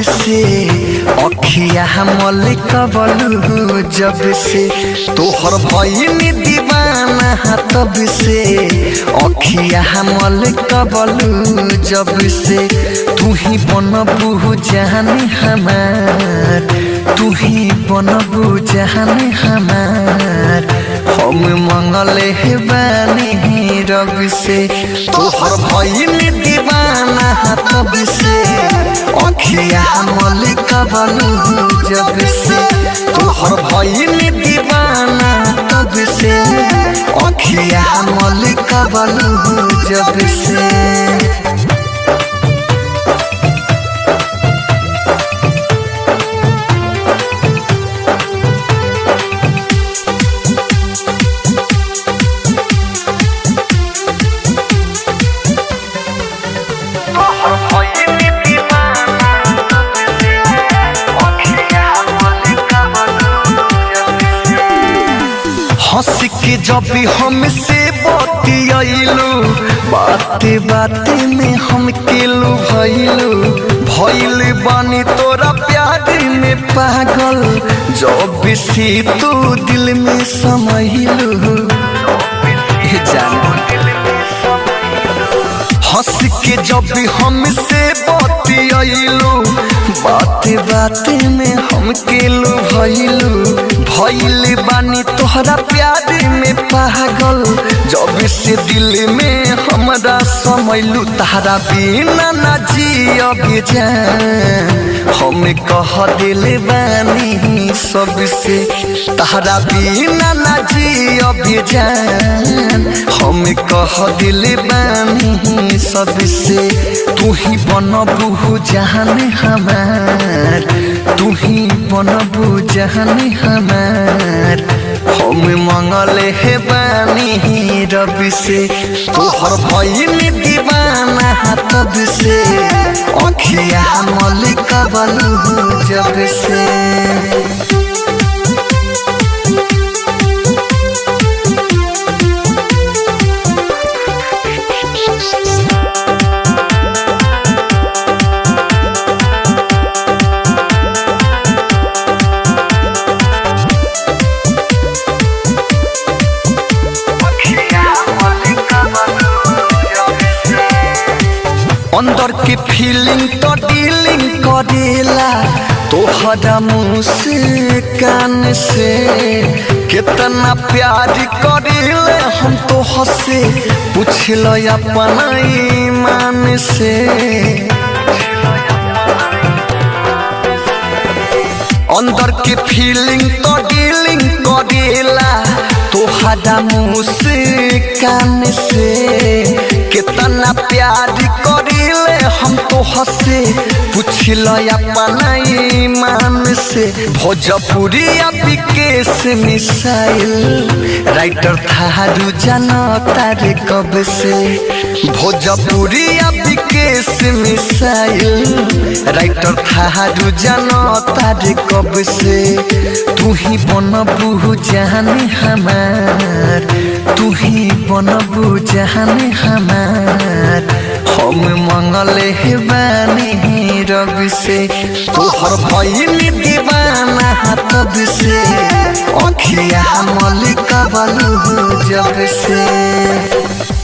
से अखिया मलिक बलू जब से तोहर भइनी दीवाना तब से अखिया मलिक बलू जब से तू ही बनबू जान हमार तू ही बनबू जान हमार हम मंगले बानी रब से तोहर भइनी दीवाना तब से अखिया मलिक बलू जब से तोहर भइनी दीवाना तब से अखिया मलिक बलू जब से हंस के जब भी हमसे बतियाइलू बाते बाते में हम केलू भइल बानी तोरा प्यार में पागल जब से तू दिल में समहिलू हंस के जब भी हमसे बतियाइलू बाते बाते में हम केलू भइल बानी तोहरा प्यार में पागल जब से दिल में हमरा समैलू तारा बिना ना जियब जान हम कह दिल बानी सबसे तारा बिना ना जियब जान हम कह दिल बानी सबसे तू ही बनबू जान हमार तू ही बनबू जान हमार हम मंगले बानी रब से तोहर भइनी दीवाना तब से अखिया मलिक बलू जब से अंदर के फीलिंग तो डीलिंग करेला तोहरा मुस्कान से कितना प्यार करेले हम तो हंसे पूछल अपना ईमान से अंदर के फीलिंग तो डीलिंग करेला तोहरा मुस्कान से कितना प्यार करेले हम तो हंसे पूछल अपना ईमान से भोजपुरी विकेश मिसाइल राइटर थारू जानता रे कब से भोजपुरी विकेश मिसाइल राइटर थारू जानता रे कब से तू ही बनबू जान हमार तू ही बनबू जान हमार हम मंगले बानी रब से तोहर भइनी दीवाना तब से अखिया मलिक बलू जब से।